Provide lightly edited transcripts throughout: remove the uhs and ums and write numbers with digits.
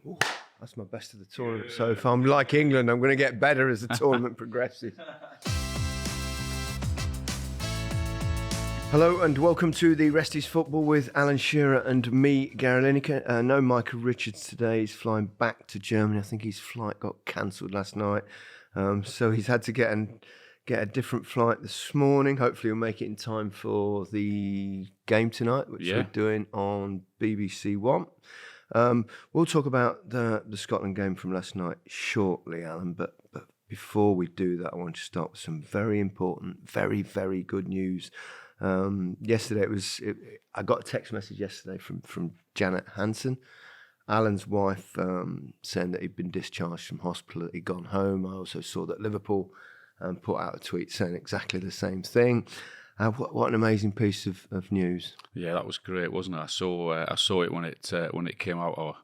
Ooh, that's my best of the tournament so far. I'm like England, I'm going to get better as the tournament progresses. Hello and welcome to the Rest is Football with Alan Shearer and me, Gary Lineker. No Michael Richards today. He's flying back to Germany. I think his flight got cancelled last night. So he's had to get a different flight this morning. Hopefully he'll make it in time for the game tonight, which we're doing on BBC One. We'll talk about the Scotland game from last night shortly, Alan, but before we do that, I want to start with some very important, very, very good news. Yesterday, I got a text message yesterday from Janet Hansen, Alan's wife, saying that he'd been discharged from hospital, that he'd gone home. I also saw that Liverpool put out a tweet saying exactly the same thing. What an amazing piece of news! Yeah, that was great, wasn't it? I saw it when it came out. Or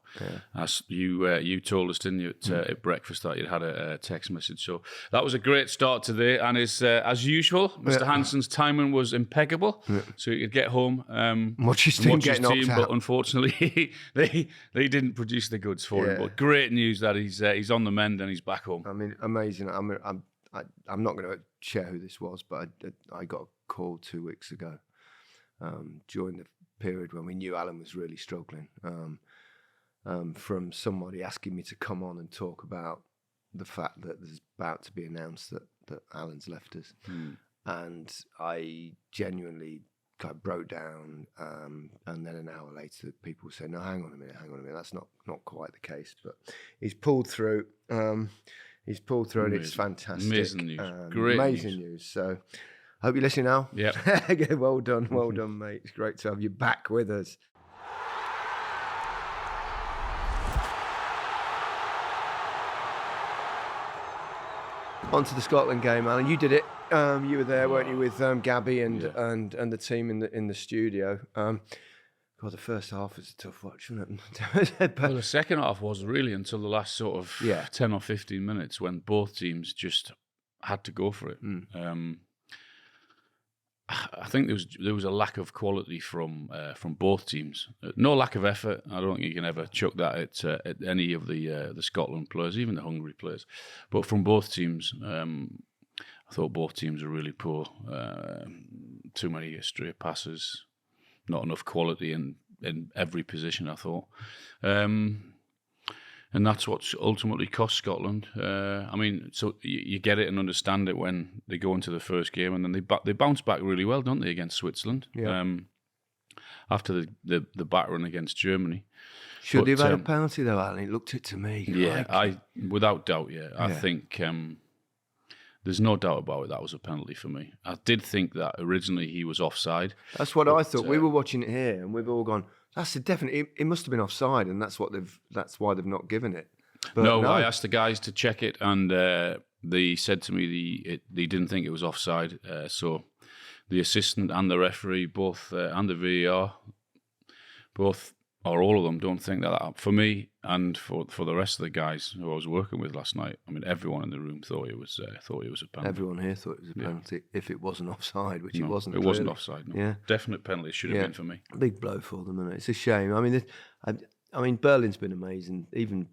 you told us, didn't you, at breakfast that you'd had a text message. So that was a great start today. And as usual, Mr. Hansen's timing was impeccable. Yeah. So he could get home, watch his team get knocked out. But unfortunately, they didn't produce the goods for him. But great news that he's on the mend and he's back home. I mean, amazing. I'm not going to share who this was, but I got a call 2 weeks ago during the period when we knew Alan was really struggling, from somebody asking me to come on and talk about the fact that there's about to be announced that Alan's left us. And I genuinely kind of broke down, and then an hour later people say, no, hang on a minute, that's not quite the case, but he's pulled through. He's pulled through, and it's fantastic. Amazing news. Great amazing news. So, I hope you listen now. Yeah. Well done, mate. It's great to have you back with us. On to the Scotland game, Alan. You did it. You were there, weren't you, with Gabby and the team in the studio. God, the first half was a tough watch, wasn't it? Well, the second half was really until the last sort of 10 or 15 minutes when both teams just had to go for it. I think there was a lack of quality from both teams. No lack of effort. I don't think you can ever chuck that at any of the Scotland players, even the Hungary players. But from both teams, I thought both teams were really poor. Too many stray passes. Not enough quality in every position, I thought. And that's what's ultimately cost Scotland. I mean, so you get it and understand it when they go into the first game, and then they bounce back really well, don't they, against Switzerland? Yeah. After the battering against Germany. Should they have had a penalty, though, Alan? It looked it to me. Yeah, without doubt, I think... there's no doubt about it, that was a penalty for me. I did think that originally he was offside. That's what I thought. We were watching it here and we've all gone, that's a definite, it must have been offside, and that's why they've not given it. But no, I asked the guys to check it, and they said to me they didn't think it was offside. So the assistant and the referee both, and the VAR, both, or all of them, don't think that. For me and for the rest of the guys who I was working with last night, I mean, everyone in the room thought it was a penalty. Everyone here thought it was a penalty if it wasn't offside, which it wasn't. It wasn't offside. No. Yeah, definite penalty. It should have been for me. Big blow for them, and it's a shame. I mean, Berlin's been amazing. Even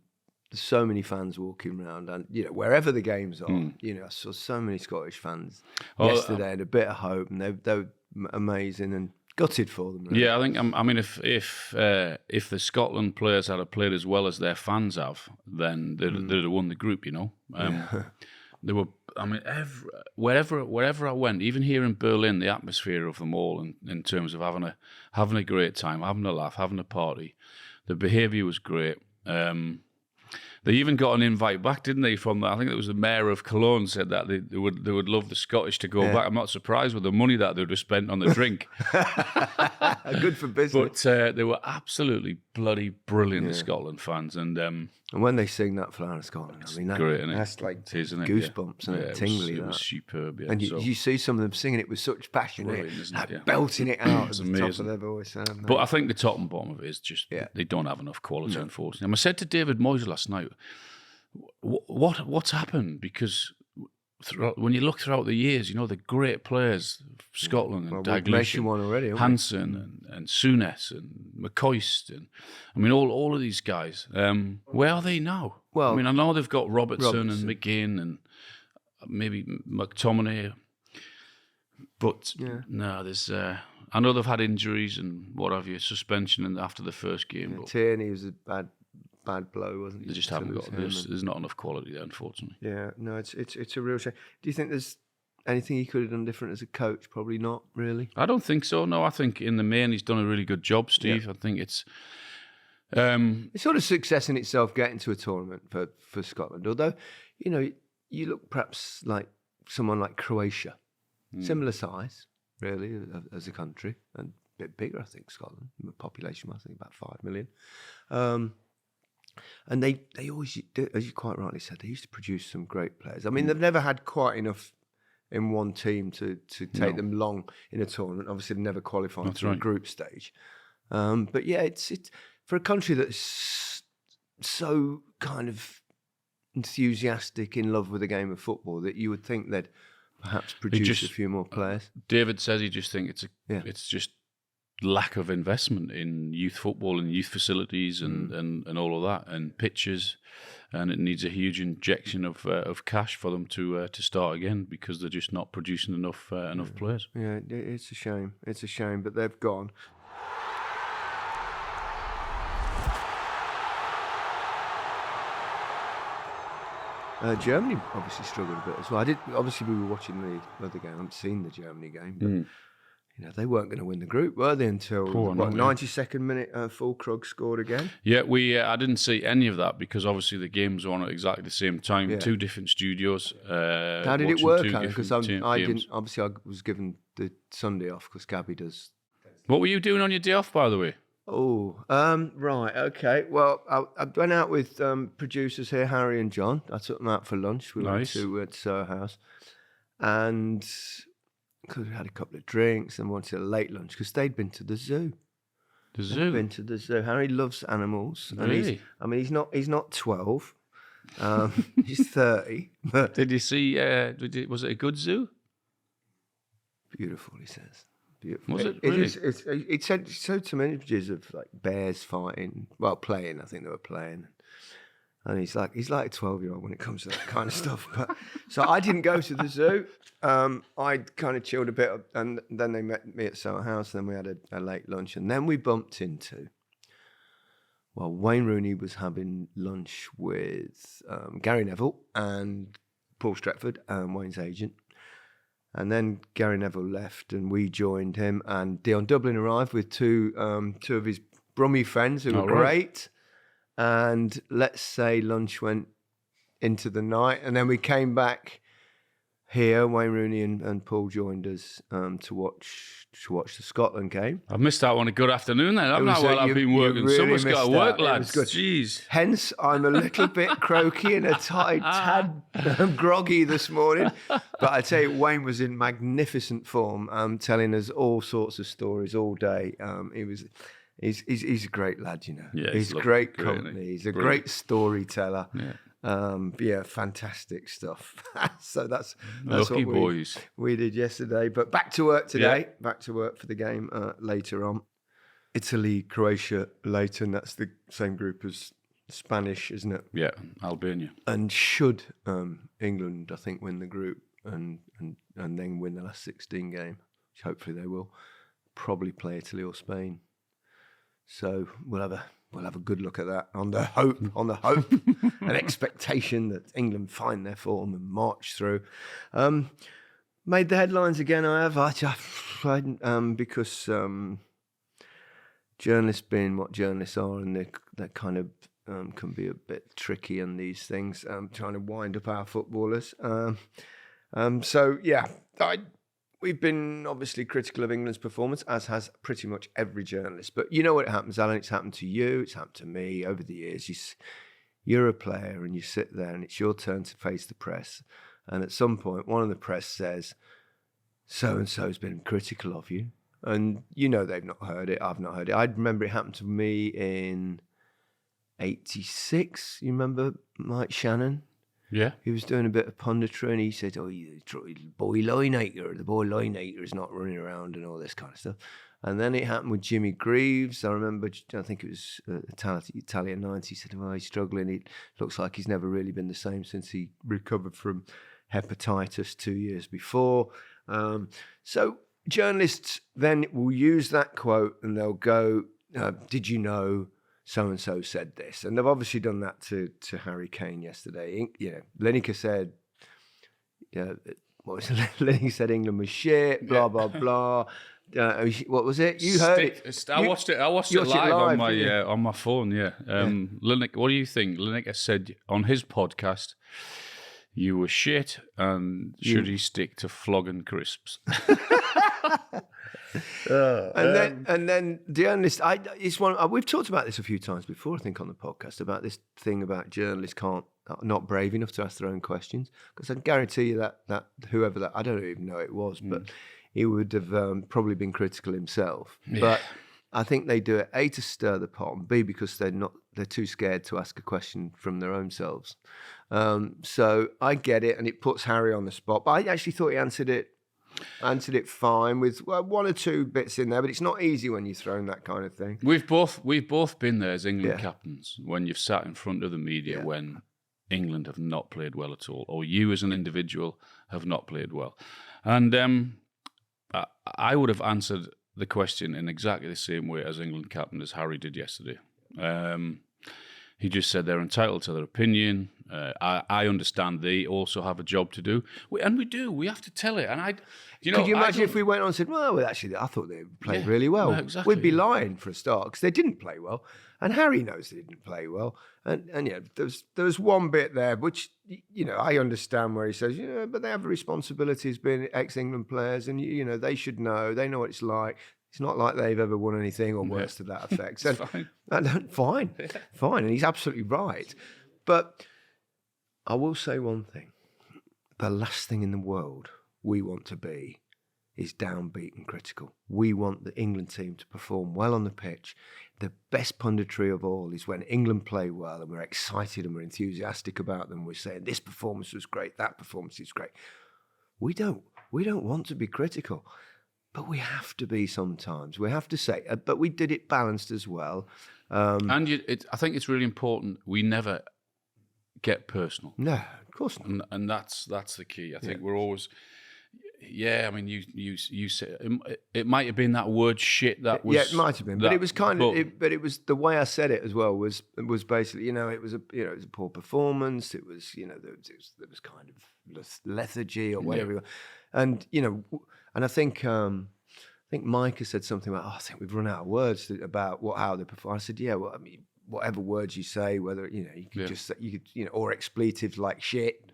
there's so many fans walking around, and wherever the games are, I saw so many Scottish fans yesterday, and a bit of hope, and they were amazing and. Gutted for them. Really. Yeah, I think. I mean, if the Scotland players had played as well as their fans have, then they'd have won the group. They were. I mean, wherever I went, even here in Berlin, the atmosphere of them all, in terms of having a great time, having a laugh, having a party, the behaviour was great. They even got an invite back, didn't they? From I think it was the mayor of Cologne said that they would love the Scottish to go back. I'm not surprised with the money that they would have spent on the drink. Good for business. But they were absolutely bloody brilliant, the Scotland fans, and when they sing that Flower of Scotland, I mean, great, isn't it? That's like goosebumps, isn't it? Tingly. It was superb. Yeah. And you see some of them singing it with such passion, belting it out at the top of their voice. But I think the top and bottom of it is just they don't have enough quality, unfortunately. I said to David Moyes last night, what's happened? Because when you look throughout the years, the great players, Scotland and we've mentioned one already, haven't we? Hansen and Souness and McCoist, and all of these guys. Where are they now? Well, I know they've got Robertson and McGinn and maybe McTominay, but no, there's. I know they've had injuries and what have you, suspension after the first game. But Tierney was a bad blow, wasn't he? They just haven't got. There's not enough quality there, unfortunately. Yeah, no, it's a real shame. Do you think there's anything he could have done different as a coach? Probably not, really. I don't think so. No, I think in the main he's done a really good job, Steve. Yeah. I think it's sort of success in itself getting to a tournament for Scotland. Although, you look perhaps like someone like Croatia, similar size, really, as a country, and a bit bigger, I think, Scotland, population, I think about 5 million. And they always, as you quite rightly said, they used to produce some great players. I mean, they've never had quite enough in one team to take them long in a tournament. Obviously, they've never qualified to a group stage. But yeah, it's for a country that's so kind of enthusiastic, in love with the game of football, that you would think they'd perhaps produce a few more players. David says he just thinks it's just lack of investment in youth football and youth facilities and all of that and pitches, and it needs a huge injection of cash for them to start again, because they're just not producing enough players. Yeah, it's a shame. It's a shame, but they've gone. Germany obviously struggled a bit as well. Obviously, we were watching the other game. I haven't seen the Germany game, but they weren't going to win the group, were they? Until 92nd minute, Fulkrug scored again. Yeah, I didn't see any of that because obviously the games were on at exactly the same time. Yeah. 2 different studios. How did it work, Alan? Because I was given the Sunday off because Gabby does. What were you doing on your day off, by the way? Oh, right, okay. Well, I went out with producers here, Harry and John. I took them out for lunch. We went to Sir House, and because we had a couple of drinks and wanted a late lunch because they'd been to the zoo. The zoo? Been to the zoo. Harry loves animals. Really? And he's not 12. He's 30. But did you see? Was it a good zoo? Beautiful, he says. Beautiful. Was it really? It showed some images of like bears fighting, playing. I think they were playing, and he's like a 12-year-old when it comes to that kind of stuff. But so I didn't go to the zoo. I kind of chilled a bit, and then they met me at Soho House. And then we had a late lunch, and then we bumped into. Well, Wayne Rooney was having lunch with Gary Neville and Paul Stretford, Wayne's agent. And then Gary Neville left, and we joined him. And Dion Dublin arrived with two of his Brummie friends who were great. And let's say lunch went into the night, and then we came back here. Wayne Rooney and Paul joined us to watch the Scotland game. I've missed out on a good afternoon then. I've been working. Really Someone's got to work, lads. Jeez. Hence, I'm a little bit croaky and a tad groggy this morning. But I tell you, Wayne was in magnificent form, telling us all sorts of stories all day. He's a great lad, Yeah, he's great company. He's a great storyteller. Yeah. Fantastic stuff. So that's lucky what boys we did yesterday. But back to work today. Yeah. Back to work for the game later on. Italy, Croatia later, and that's the same group as Spanish, isn't it? Yeah, Albania. And should England, I think, win the group and then win the last 16 game, which hopefully they will, probably play Italy or Spain. So we'll have a good look at that on the hope and expectation that England find their form and march through. Made the headlines again. Because journalists being what journalists are, and they kind of can be a bit tricky on these things, trying to wind up our footballers. So yeah, we've been obviously critical of England's performance, as has pretty much every journalist. But you know what happens, Alan? It's happened to you. It's happened to me over the years. You're a player and you sit there and it's your turn to face the press. And at some point, one of the press says, so-and-so's been critical of you. And they've not heard it. I've not heard it. I remember it happened to me in 86. You remember Mike Shannon? Yeah. He was doing a bit of punditry, and he said, "Oh, the boy lineator is not running around and all this kind of stuff." And then it happened with Jimmy Greaves. I remember, I think it was Italian 90. He said, "Well, he's struggling. It looks like he's never really been the same since he recovered from hepatitis 2 years before." So journalists then will use that quote and they'll go, "Did you know so-and-so said this?" And they've obviously done that to Harry Kane yesterday. Lineker said, what was it? Lineker said England was shit, blah, blah, blah. What was it? You heard it. I watched it live on my phone, yeah. Lineker, what do you think? Lineker said on his podcast, "You were shit, and should he stick to flogging crisps?" And then the journalist, we've talked about this a few times before, I think, on the podcast, about this thing about journalists not brave enough to ask their own questions. Because I can guarantee you that whoever that, I don't even know it was, but he would have probably been critical himself. Yeah. But I think they do it, A, to stir the pot, and B, because they're too scared to ask a question from their own selves. So I get it, and it puts Harry on the spot. But I actually thought he answered it fine with one or two bits in there, but it's not easy when you're thrown that kind of thing. We've both been there as England captains when you've sat in front of the media when England have not played well at all, or you as an individual have not played well. And I would have answered the question in exactly the same way as England captain as Harry did yesterday. He just said they're entitled to their opinion. I understand they also have a job to do, and we do. We have to tell it. And could you imagine if we went on and said, "Well, actually, I thought they played really well." No, exactly. We'd be lying for a start because they didn't play well, and Harry knows they didn't play well. And there was one bit there which I understand where he says, but they have a responsibility as being ex-England players, and they should know. They know what it's like. It's not like they've ever won anything or worse to that effect. So, fine. And he's absolutely right. But I will say one thing. The last thing in the world we want to be is downbeat and critical. We want the England team to perform well on the pitch. The best punditry of all is when England play well and we're excited and we're enthusiastic about them. We're saying this performance was great, that performance is great. We don't want to be critical. But we have to be sometimes. We have to say, but we did it balanced as well. I think it's really important. We never get personal. No, of course not. And that's the key. I think we're always. Yeah, I mean, you said it might have been that word "shit" that was. Yeah, it might have been, but it was kind of. But it was the way I said it as well. Was basically, it was a poor performance. It was there was kind of lethargy or whatever, and and I think Micah said something about, I think we've run out of words about how they perform. I said, well, I mean, whatever words you say, whether you could just say, or expletives like shit.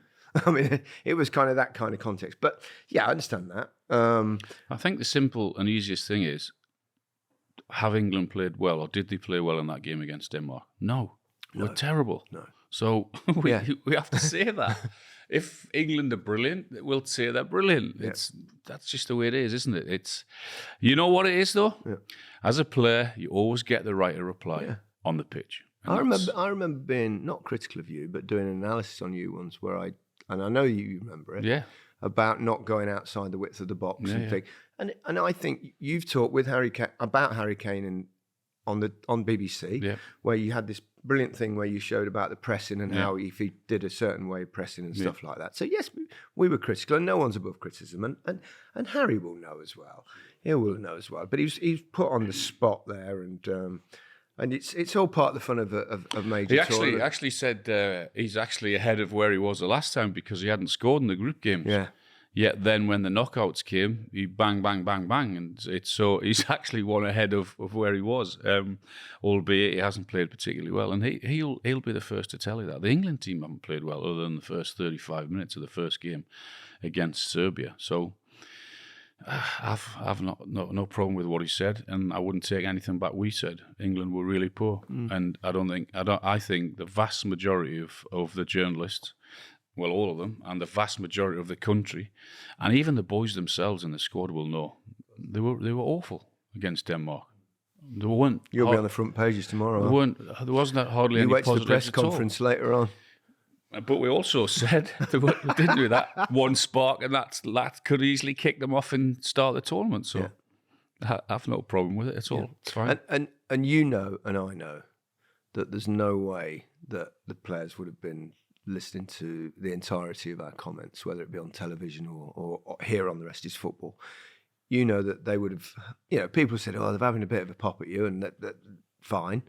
I mean, it was kind of that kind of context. But I understand that. I think the simple and easiest thing is, have England played well, or did they play well in that game against Denmark? No. We're terrible. No. So we have to say that. If England are brilliant, we'll say they're brilliant. That's just the way it is, isn't it? It's what it is though. Yeah. As a player, you always get the right to reply on the pitch. I remember being not critical of you, but doing an analysis on you once where I know you remember it. Yeah. About not going outside the width of the box and things. And I think you've talked with about Harry Kane on BBC, where you had this brilliant thing where you showed about the pressing and how if he did a certain way of pressing and stuff like that. So yes, we were critical, and no one's above criticism, and Harry will know as well. He will know as well. But he's put on the spot there, and it's all part of the fun of a major tournament. He actually said he's actually ahead of where he was the last time because he hadn't scored in the group games. Yeah. Yet then when the knockouts came, he bang, bang, bang, bang. And so he's actually one ahead of where he was, albeit he hasn't played particularly well. And he'll be the first to tell you that. The England team haven't played well other than the first 35 minutes of the first game against Serbia. So I've no problem with what he said, and I wouldn't take anything back we said. England were really poor. And I think the vast majority of the journalists, well, all of them, and the vast majority of the country, and even the boys themselves in the squad will know they were awful against Denmark. They weren't. You'll be on the front pages tomorrow. There wasn't hardly any positives. You wait to the press conference later on. But we also said, didn't we, that one spark, and that could easily kick them off and start the tournament. So I've no problem with it at all. It's fine. And you know, and I know, that there's no way that the players would have been listening to the entirety of our comments, whether it be on television or here on The Rest is Football. You know that they would have, people said, oh, they're having a bit of a pop at you, and that fine.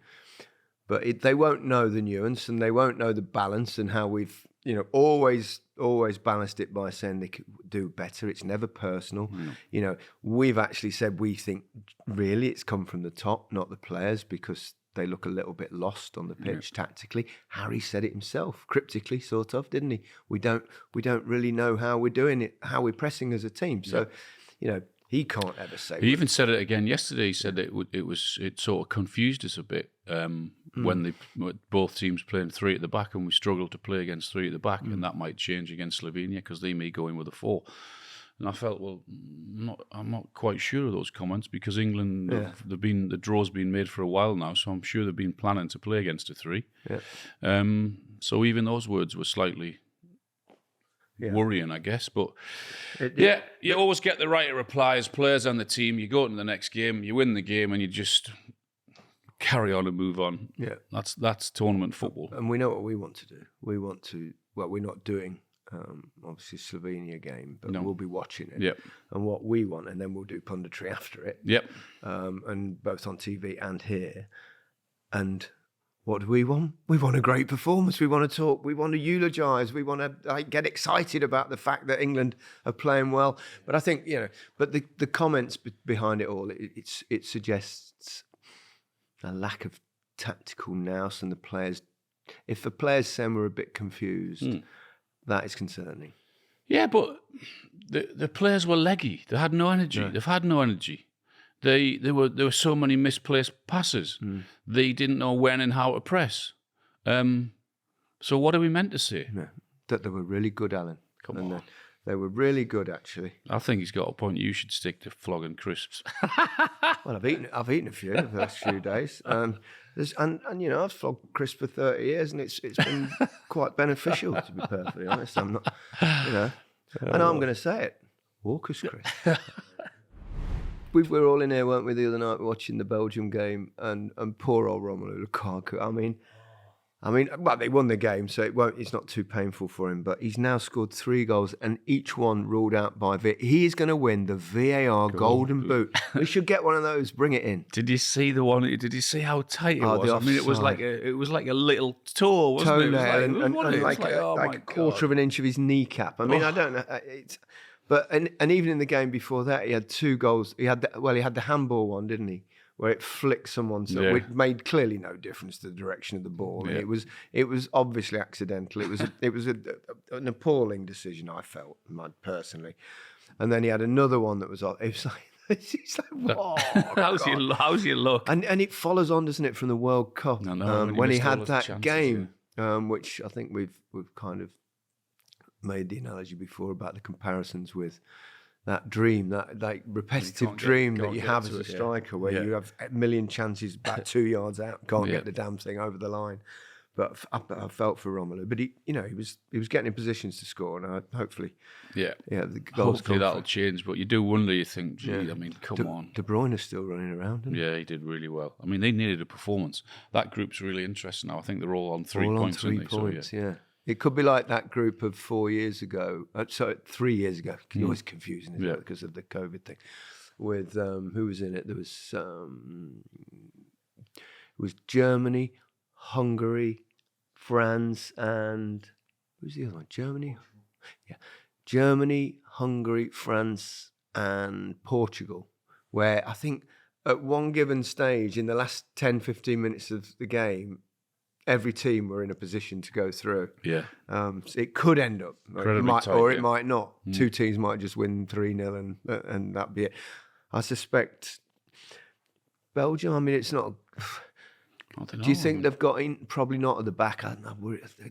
But they won't know the nuance, and they won't know the balance, and how we've, always balanced it by saying they could do better. It's never personal. We've actually said we think really it's come from the top, not the players, because they look a little bit lost on the pitch tactically. Harry said it himself, cryptically, sort of, didn't he? We don't really know how we're doing it, how we're pressing as a team. So, he can't ever say. He even said it again yesterday. He said it sort of confused us a bit when both teams playing three at the back, and we struggled to play against three at the back, and that might change against Slovenia because they may go in with a 4. And I felt, I'm not quite sure of those comments, because England, the draw's been made for a while now, so I'm sure they've been planning to play against a 3. Yeah. So even those words were slightly worrying, I guess. But you always get the right to reply as players and the team. You go into the next game, you win the game, and you just carry on and move on. Yeah, that's tournament football. And we know what we want to do. We want to. Well, we're not doing obviously Slovenia game, but we'll be watching it. Yep. And what we want, and then we'll do punditry after it. Yep. And both on TV and here. And what do we want? We want a great performance. We want to talk. We want to eulogise. We want to get excited about the fact that England are playing well. But I think, but the comments behind it all, it suggests a lack of tactical nous, and the players. If the players saying we're a bit confused, that is concerning. Yeah, but the players were leggy. They had no energy. Yeah. They've had no energy. There were so many misplaced passes. They didn't know when and how to press. So what are we meant to say? No, that they were really good, Alan. Come on. They were really good, actually. I think he's got a point. You should stick to flogging crisps. Well, I've eaten a few the last few days. And I've flogged crisps for 30 years, and it's been quite beneficial, to be perfectly honest. I'm not, and I'm going to say it. Walker's crisp. We were all in here, weren't we, the other night watching the Belgium game, and poor old Romelu Lukaku. I mean, well, they won the game, so it's not too painful for him. But he's now scored 3 goals, and each one ruled out by VAR. He is going to win the VAR Golden Boot. We should get one of those. Bring it in. Did you see the one? Did you see how tight it was? I mean, it was like a little toe, wasn't it? And like a quarter of an inch of his kneecap. I mean, I don't know. But even in the game before that, he had 2 goals. He had the handball one, didn't he? Where it flicked someone, so it made clearly no difference to the direction of the ball. Yeah. It was obviously accidental. It was an appalling decision, I felt, personally. And then he had another one that was off. It's like, whoa, how's your luck? And it follows on, doesn't it, from the World Cup when he had that game, which I think we've kind of made the analogy before about the comparisons with that dream, that like repetitive dream that you have as a striker, where you have a million chances about 2 yards out, can't get the damn thing over the line. But I felt for Romelu, but he was getting in positions to score, and hopefully, the goals. Hopefully that'll change. But you do wonder. You think, gee, I mean, come on. De Bruyne is still running around. Isn't he? Yeah, he did really well. I mean, they needed a performance. That group's really interesting now. I think they're all on 3 points. All on 3 points. So, It could be like that group of 4 years ago. 3 years ago. It's always confusing, isn't it, because of the COVID thing. With who was in it? There was it was Germany, Hungary, France, and who's the other one? Germany, Hungary, France, and Portugal. Where I think at one given stage in the last 10, 15 minutes of the game, every team were in a position to go through. Yeah. So it could end up, it might not. 2 teams might just win 3-0 and that'd be it. I suspect Belgium, I mean, it's not... Do you think they've got in? Probably not at the back.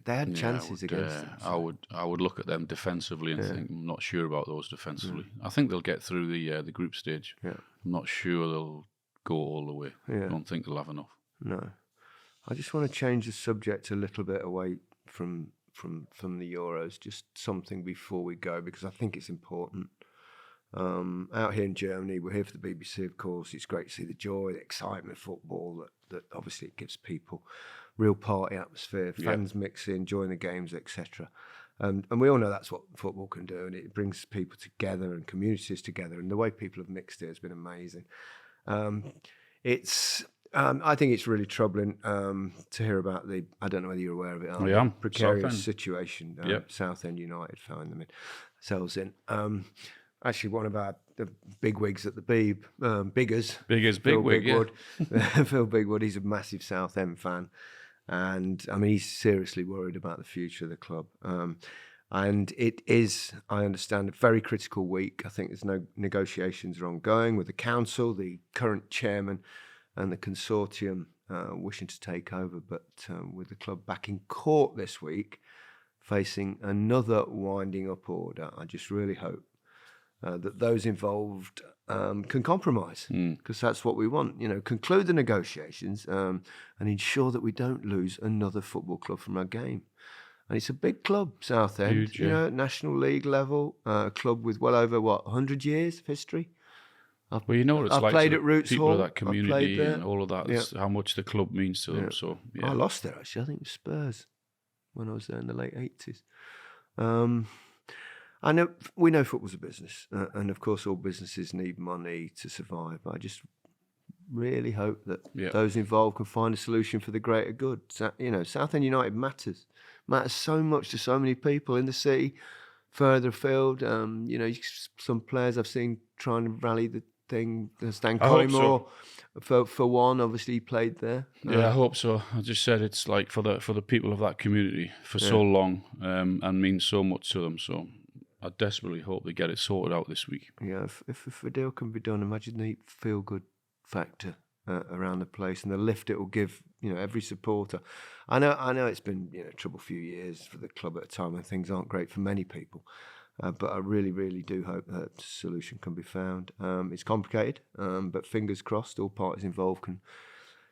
They had chances against them. So. I would look at them defensively and think, I'm not sure about those defensively. I think they'll get through the group stage. Yeah. I'm not sure they'll go all the way. Yeah. I don't think they'll have enough. No. I just want to change the subject a little bit away from from the Euros? Just something before we go, because I think it's important. Out here in Germany, we're here for the BBC, of course. It's great to see the joy, the excitement of football, that obviously it gives people real party atmosphere, fans mix in, enjoying the games, etc. And we all know that's what football can do, and it brings people together and communities together. And the way people have mixed it has been amazing. I think it's really troubling to hear about I don't know whether you're aware of it, I am. Precarious Southend. situation Southend United found themselves in. Actually, one of the big wigs at the Beeb, Biggers, Bigwig, Phil Bigwood, he's a massive Southend fan. And I mean, he's seriously worried about the future of the club. And it is, I understand, a very critical week. I think there's no negotiations are ongoing with the council, the current chairman, and the consortium wishing to take over. But with the club back in court this week, facing another winding up order, I just really hope that those involved can compromise, because that's what we want. Conclude the negotiations and ensure that we don't lose another football club from our game. And it's a big club, Southend. Huge, yeah. National League level, a club with well over 100 years of history. Well, what it's I've like played to at Roots people Hall. of that community and all of that. Yeah. How much the club means to them. So I lost there actually. I think it was Spurs when I was there in the late 80s. I know we know football's a business, and of course all businesses need money to survive. But I just really hope that those involved can find a solution for the greater good. Southend United matters so much to so many people in the city, further afield. Some players I've seen trying to rally the thing. Stan Collymore, for one, obviously he played there. Yeah, I hope so. I just said it's like for the people of that community for so long, and means so much to them. So I desperately hope they get it sorted out this week. Yeah, if a deal can be done, imagine the feel-good factor around the place and the lift it will give, every supporter. I know it's been a trouble few years for the club at a time when things aren't great for many people, but I really, really do hope that a solution can be found. It's complicated, but fingers crossed, all parties involved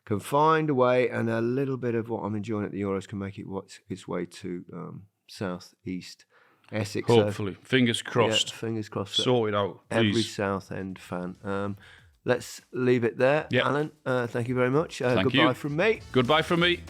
can find a way, and a little bit of what I'm enjoying at the Euros can make its way to South East Essex. Hopefully, fingers crossed. Yeah, fingers crossed. Sort it out, please. Every Southend fan. Let's leave it there. Alan, thank you very much. Goodbye from me. Goodbye from me.